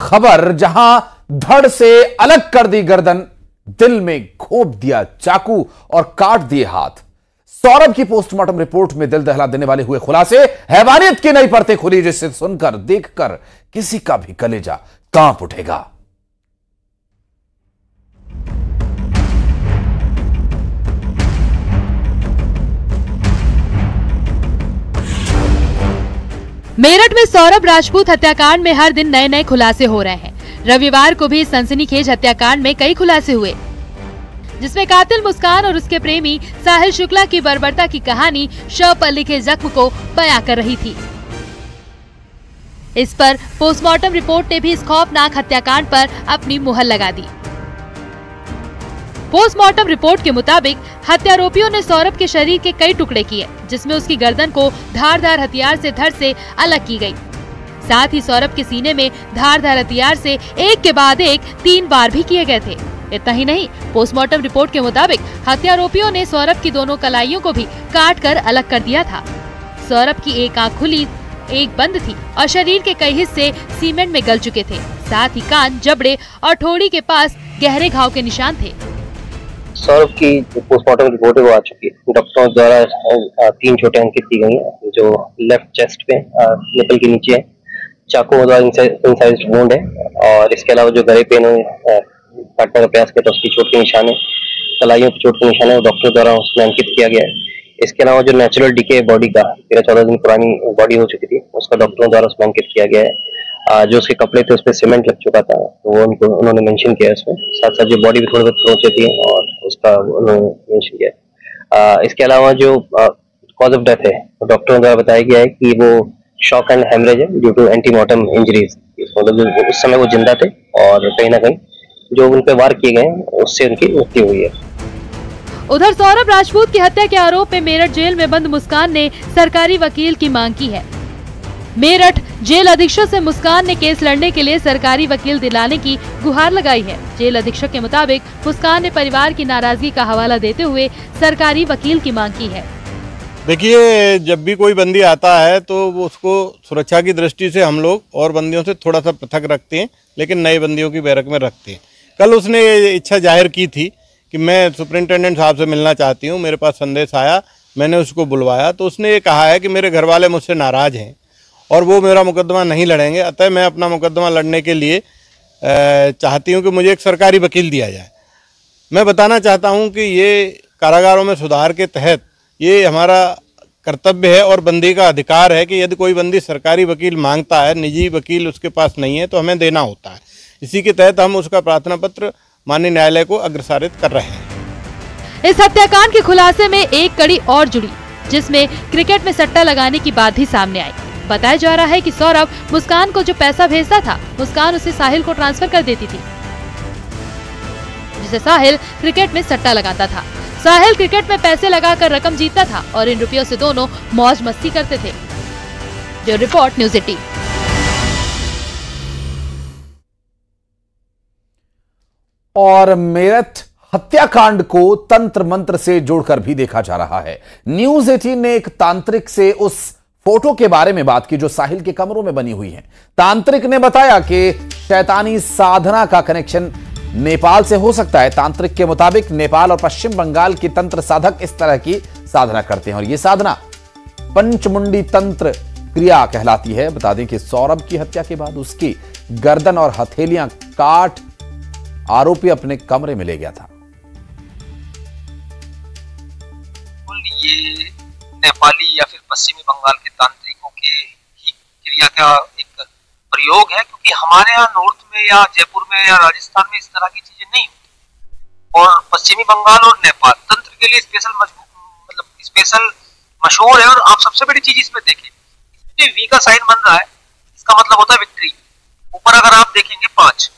खबर, जहां धड़ से अलग कर दी गर्दन, दिल में घोंप दिया चाकू और काट दिए हाथ। सौरभ की पोस्टमार्टम रिपोर्ट में दिल दहला देने वाले हुए खुलासे, हैवानियत की नई परतें खुली, जिसे सुनकर देखकर किसी का भी कलेजा कांप उठेगा। मेरठ में सौरभ राजपूत हत्याकांड में हर दिन नए नए खुलासे हो रहे हैं। रविवार को भी इस सनसनीखेज हत्याकांड में कई खुलासे हुए, जिसमें कातिल मुस्कान और उसके प्रेमी साहिल शुक्ला की बर्बरता की कहानी शव पर लिखे जख्म को बयां कर रही थी। इस पर पोस्टमार्टम रिपोर्ट ने भी इस खौफनाक हत्याकांड पर अपनी मुहर लगा दी। पोस्टमार्टम रिपोर्ट के मुताबिक हत्यारोपियों ने सौरभ के शरीर के कई टुकड़े किए, जिसमें उसकी गर्दन को धारदार हथियार से धड़ से अलग की गई। साथ ही सौरभ के सीने में धारदार हथियार से एक के बाद एक 3 बार भी किए गए थे। इतना ही नहीं, पोस्टमार्टम रिपोर्ट के मुताबिक हत्यारोपियों ने सौरभ की दोनों कलाइयों को भी काट कर अलग कर दिया था। सौरभ की एक आंख खुली, एक बंद थी और शरीर के कई हिस्से सीमेंट में गल चुके थे। साथ ही कान, जबड़े और ठोड़ी के पास गहरे घाव के निशान थे। सौरभ की जो पोस्टमार्टम रिपोर्ट है वो आ चुकी है। डॉक्टरों द्वारा 3 चोटें अंकित की गई हैं, जो लेफ्ट चेस्ट पे निपल के नीचे है, चाकू द्वारा इंसाइज्ड वुंड है, और इसके अलावा जो गले पे काटने का प्रयास किया था उसकी चोट के निशान है, कलाइयों की चोट के निशान है, वो डॉक्टर द्वारा उसमें अंकित किया गया है। इसके अलावा जो नेचुरल डिके बॉडी का 13-14 दिन पुरानी बॉडी हो चुकी थी, उसका डॉक्टरों द्वारा उसमें अंकित किया गया है। जो उसके कपड़े थे उस पर सीमेंट लग चुका था, तो वो उन्होंने मेंशन किया है उसमें। साथ साथ जो बॉडी भी थोड़ी बहुत खरोंचें थी और उसका उन्होंने मेंशन किया है। इसके अलावा जो कॉज ऑफ डेथ है, डॉक्टरों द्वारा बताया गया है कि वो शॉक एंड हेमरेज है ड्यू टू एंटीमॉर्टम इंजरीज। मतलब उस समय वो जिंदा थे और कहीं ना कहीं जो उन पर वार किए गए उससे उनकी मृत्यु हुई है। उधर सौरभ राजपूत की हत्या के आरोप में मेरठ जेल में बंद मुस्कान ने सरकारी वकील की मांग की है। मेरठ जेल अधीक्षक से मुस्कान ने केस लड़ने के लिए सरकारी वकील दिलाने की गुहार लगाई है। जेल अधीक्षक के मुताबिक मुस्कान ने परिवार की नाराजगी का हवाला देते हुए सरकारी वकील की मांग की है। देखिए, जब भी कोई बंदी आता है तो वो उसको सुरक्षा की दृष्टि से हम लोग और बंदियों से थोड़ा सा पृथक रखते हैं, लेकिन नए बंदियों की बैरक में रखते हैं। कल उसने इच्छा जाहिर की थी कि मैं सुपरिंटेंडेंट साहब से मिलना चाहती हूँ। मेरे पास संदेश आया, मैंने उसको बुलवाया, तो उसने ये कहा है कि मेरे घर वाले मुझसे नाराज़ हैं और वो मेरा मुकदमा नहीं लड़ेंगे, अतः मैं अपना मुकदमा लड़ने के लिए चाहती हूँ कि मुझे एक सरकारी वकील दिया जाए। मैं बताना चाहता हूँ कि ये कारागारों में सुधार के तहत ये हमारा कर्तव्य है और बंदी का अधिकार है कि यदि कोई बंदी सरकारी वकील मांगता है, निजी वकील उसके पास नहीं है, तो हमें देना होता है। इसी के तहत हम उसका प्रार्थना पत्र माननीय न्यायालय को अग्रसारित कर रहे हैं। इस हत्याकांड के खुलासे में एक कड़ी और जुड़ी, जिसमें क्रिकेट में सट्टा लगाने की बात ही सामने आई। बताया जा रहा है कि सौरभ मुस्कान को जो पैसा भेजता था, मुस्कान उसे साहिल को ट्रांसफर कर देती थी, जिसे साहिल क्रिकेट में सट्टा लगाता था। साहिल क्रिकेट में पैसे लगाकर रकम जीतता था और इन रुपयों से दोनों मौज मस्ती करते थे। जो रिपोर्ट न्यूज़ 18। और मेरठ हत्याकांड को तंत्र मंत्र से जोड़कर भी देखा जा रहा है। न्यूज़ 18 ने एक तांत्रिक से उस फोटो के बारे में बात की जो साहिल के कमरों में बनी हुई है। तांत्रिक ने बताया कि शैतानी साधना का कनेक्शन नेपाल से हो सकता है। तांत्रिक के मुताबिक नेपाल और पश्चिम बंगाल के तंत्र साधक इस तरह की साधना करते हैं और यह साधना पंचमुंडी तंत्र क्रिया कहलाती है। बता दें कि सौरभ की हत्या के बाद उसकी गर्दन और हथेलियां काट आरोपी अपने कमरे में ले गया था। ये नेपाली या फिर पश्चिमी बंगाल के तांत्रिकों के ही क्रिया का एक प्रयोग है, क्योंकि हमारे यहाँ नॉर्थ में या जयपुर में या राजस्थान में इस तरह की चीजें नहीं होती। और पश्चिमी बंगाल और नेपाल तंत्र के लिए स्पेशल मशहूर है। और आप सबसे बड़ी चीज इसमें देखें, वी का साइन बन रहा है, इसका मतलब होता है विक्ट्री। ऊपर अगर आप देखेंगे 5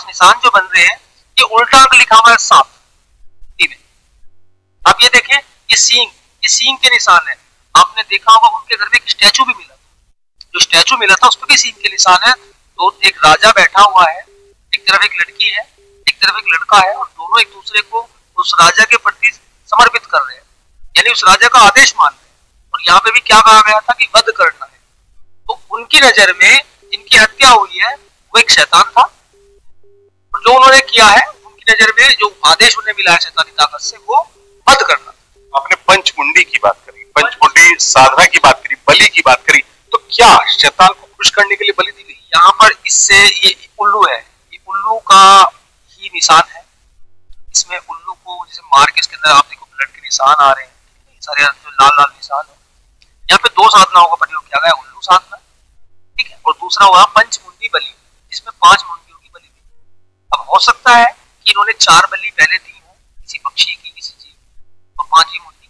निशान जो बन रहे हैं, ये उल्टा अंक लिखा हुआ है सांप। आप ये देखें, ये सींग के निशान है। आपने देखा होगा उनके घर में एक स्टैचू भी मिला, जो स्टैचू मिला था उस पर भी सींग के निशान है। तो एक राजा बैठा हुआ है, एक तरफ एक लड़की है, एक तरफ एक लड़का है, और दोनों एक दूसरे को उस राजा के प्रति समर्पित कर रहे हैं, यानी उस राजा का आदेश मान रहे हैं। और यहाँ पे भी क्या कहा गया था कि वध करना है। तो उनकी नजर में जिनकी हत्या हुई है वो एक शैतान था, और जो उन्होंने किया है उनकी नजर में जो आदेश उन्हें मिला है शैतानी ताकत से, वो बंद करना। आपने पंचमुंडी की बात करी, पंचमुंडी साधना की बात करी, बलि की बात करी, तो क्या शैतान को खुश करने के लिए बलि दी गई? यहाँ पर इससे ये उल्लू है, ये उल्लू का ही निशान है। इसमें उल्लू को जैसे मार के इसके अंदर आप देखो ब्लड के निशान आ रहे हैं, सारे जो लाल लाल निशान है। यहाँ पे 2 साधनाओं का प्रयोग किया गया, उल्लू साधना, ठीक है, और दूसरा हुआ पंचमुंडी बलि, जिसमें 5 मुंडियों की बलि दी। अब हो सकता है कि इन्होंने 4 बलि पहले दी हो, किसी पक्षी की, किसी जीव, और 5वीं मुंडी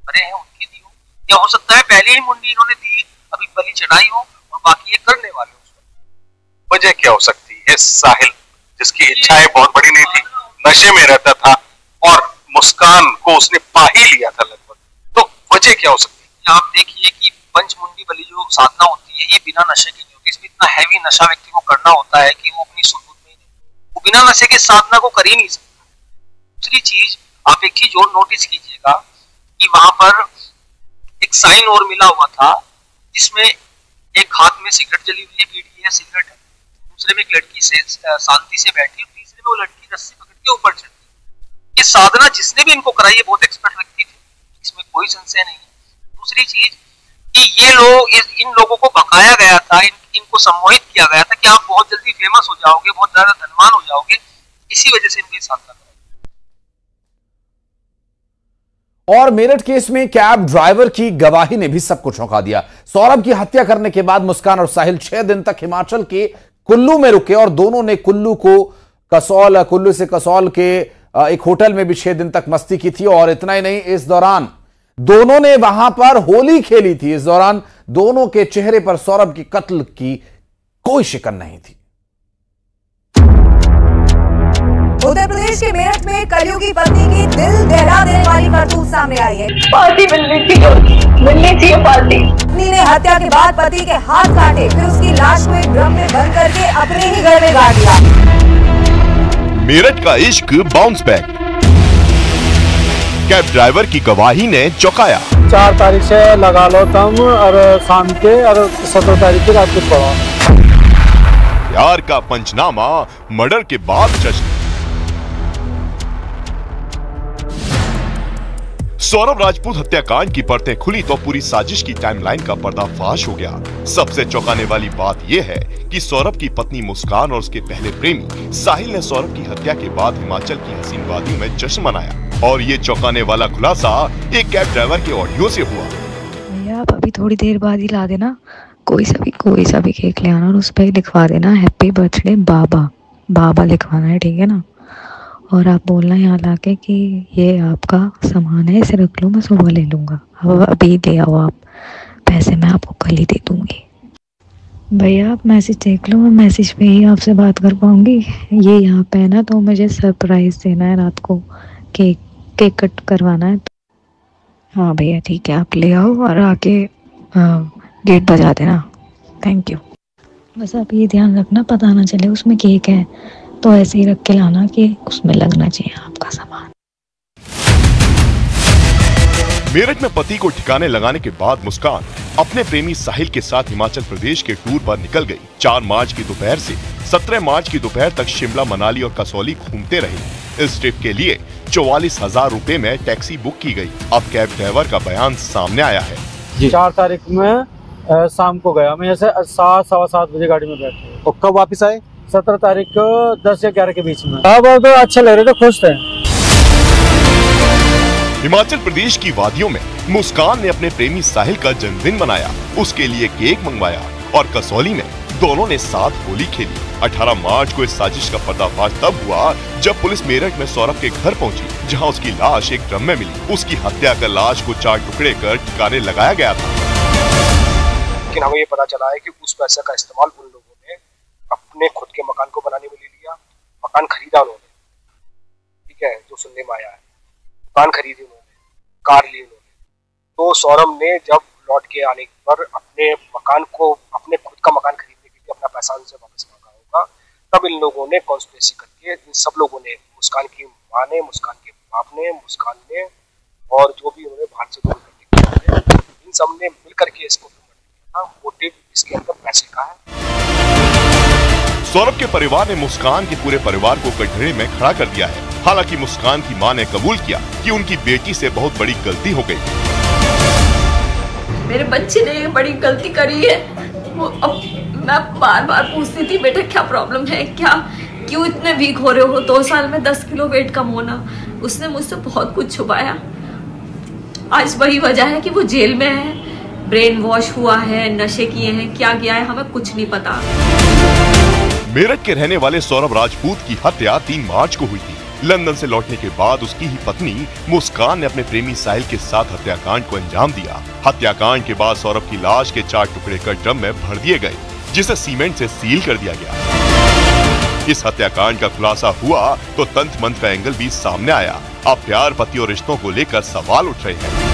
बने हैं उनकी दी हो, या हो सकता है पहली ही मुंडी इन्होंने दी, अभी बलि चढ़ाई हो और बाकी ये करने वाले हो। वजह क्या हो सकती है? साहिल जिसकी इच्छाएं बहुत बड़ी नहीं थी, नशे में रहता था और मुस्कान को उसने पा ही लिया था लगभग, तो वजह क्या हो सकती है? आप देखिए कि पंचमुंडी बलि जो साधना होती है, ये बिना नशे की नहीं होती। इसमें इतना हैवी नशा व्यक्ति को करना होता है कि वो अपनी सुध में ही नहीं, वो बिना नशे के साधना को कर ही नहीं सकता। दूसरी चीज, आप एक चीज और नोटिस कीजिएगा कि वहां पर एक साइन और मिला हुआ था, जिसमें एक हाथ में सिगरेट जली हुई है, बीड़ी है, सिगरेट है, दूसरे में एक लड़की से शांति से बैठी, तीसरे में वो लड़की रस्सी पकड़ के ऊपर चढ़ती। ये साधना जिसने भी इनको कराई है बहुत एक्सपर्ट व्यक्ति थे, इसमें कोई संशय नहीं है। दूसरी चीज कि ये लोग, इन लोगों को भगाया गया था, इनको सम्मोहित किया गया था कि आप बहुत जल्दी फेमस हो जाओगे, बहुत ज्यादा धनवान हो जाओगे, इसी वजह से इनको ये साधना कराई। और मेरठ केस में कैब ड्राइवर की गवाही ने भी सबको चौंका दिया। सौरभ की हत्या करने के बाद मुस्कान और साहिल 6 दिन तक हिमाचल के कुल्लू में रुके और दोनों ने कुल्लू से कसौल के एक होटल में भी 6 दिन तक मस्ती की थी। और इतना ही नहीं, इस दौरान दोनों ने वहां पर होली खेली थी। इस दौरान दोनों के चेहरे पर सौरभ के कत्ल की कोई शिकन नहीं थी। उत्तर प्रदेश के मेरठ में कलयुगी पत्नी की दिल दहला देने वाली करतूत सामने आई है। पार्टी मिलनी चाहिए पार्टी। पत्नी ने हत्या के बाद पति के हाथ काटे, फिर उसकी लाश को एक ड्रम में बंद करके अपने ही घर में गाड़ दिया। मेरठ का इश्क बाउंस बैक, कैब ड्राइवर की गवाही ने चौंकाया। 4 तारीख से लगा लो तुम, और शाम के, और 17 तारीख की रात को पड़ा। प्यार का पंचनामा, मर्डर के बाद जश्न। सौरभ राजपूत हत्याकांड की परतें खुली तो पूरी साजिश की टाइमलाइन का पर्दाफाश हो गया। सबसे चौंकाने वाली बात यह है कि सौरभ की पत्नी मुस्कान और उसके पहले प्रेमी साहिल ने सौरभ की हत्या के बाद हिमाचल की हसीन वादियों में जश्न मनाया। और ये चौंकाने वाला खुलासा एक कैब ड्राइवर के ऑडियो से हुआ। भैया आप अभी थोड़ी देर बाद ही ला देना, कोई सा भी केक ले आना और उस पर लिखवा देना हैप्पी बर्थडे बाबा लिखवाना है, ठीक है ना। और आप बोलना यहाँ लाके कि ये आपका सामान है, इसे रख लो, मैं सुबह ले लूँगा। अब अभी ले आओ आप, पैसे मैं आपको कल ही दे दूँगी। भैया आप मैसेज देख लो, और मैसेज पे ही आपसे बात कर पाऊँगी। ये यहाँ पे है ना, तो मुझे सरप्राइज़ देना है, रात को केक कट करवाना है। हाँ भैया ठीक है, आप ले आओ और आके गेट बजा देना। Thank you. बस आप ये ध्यान रखना, पता ना चले उसमें केक है, तो ऐसे ही रख के लाना कि उसमें लगना चाहिए आपका सामान। मेरठ में पति को ठिकाने लगाने के बाद मुस्कान अपने प्रेमी साहिल के साथ हिमाचल प्रदेश के टूर पर निकल गई। 4 मार्च की दोपहर से 17 मार्च की दोपहर तक शिमला, मनाली और कसौली घूमते रहे। इस ट्रिप के लिए 44,000 रुपए में टैक्सी बुक की गई। अब कैब ड्राइवर का बयान सामने आया है। 4 तारीख में शाम को गया मैं, ऐसे 7, सवा 7 बजे गाड़ी में बैठे। और कब वापस आए? 17 तारीख को 10 या 11 के बीच में। अब तो अच्छे लग रहे थे, खुश थे। हिमाचल प्रदेश की वादियों में मुस्कान ने अपने प्रेमी साहिल का जन्मदिन मनाया, उसके लिए केक मंगवाया और कसौली में दोनों ने साथ होली खेली। 18 मार्च को इस साजिश का पर्दाफाश तब हुआ जब पुलिस मेरठ में सौरभ के घर पहुंची, जहां उसकी लाश एक ड्रम में मिली। उसकी हत्या कर लाश को 4 टुकड़े कर ठिकाने लगाया गया था। लेकिन हमें ये पता चला है कि उस पैसे का इस्तेमाल उन लोगों ने अपने खुद के मकान को बनाने में ले लिया। मकान खरीदा उन्होंने, ठीक है, जो सुनने में आया है। मकान खरीदी उन्होंने, कार ली उन्होंने। तो सौरभ ने जब लौट के आने पर अपने मकान को, अपने खुद का मकान खरीदने के लिए अपना पैसा उनसे वापस मांगा होगा। तब इन लोगों ने कॉन्स्पिरेसी करके, इन सब लोगों ने, मुस्कान की माँ ने, मुस्कान के बाप ने, मुस्कान ने, और जो भी उन्होंने बाहर से दूर करने के, इन सब ने मिल करके इसको मोटिव इसके अंदर पैसे का है। सौरभ के परिवार ने मुस्कान के पूरे परिवार को कटघरे में खड़ा कर दिया है। हालांकि मुस्कान की मां ने कबूल किया कि उनकी बेटी से बहुत बड़ी गलती हो गई। मेरे बच्चे ने बड़ी गलती करी है। वो अब मैं बार बार पूछती थी, बेटा क्या प्रॉब्लम है, क्या क्यों इतने वीक हो रहे हो, 2 साल में 10 किलो वेट कम होना। उसने मुझसे बहुत कुछ छुपाया। आज वही वजह है कि वो जेल में है, ब्रेन वॉश हुआ है, नशे किए हैं, क्या किया है हमें कुछ नहीं पता। मेरठ के रहने वाले सौरभ राजपूत की हत्या 3 मार्च को हुई थी। लंदन से लौटने के बाद उसकी ही पत्नी मुस्कान ने अपने प्रेमी साहिल के साथ हत्याकांड को अंजाम दिया। हत्याकांड के बाद सौरभ की लाश के 4 टुकड़े कर ड्रम में भर दिए गए, जिसे सीमेंट से सील कर दिया गया। इस हत्याकांड का खुलासा हुआ तो तंत्र मंत्र का एंगल भी सामने आया। अब प्यार, पति और रिश्तों को लेकर सवाल उठ रहे हैं।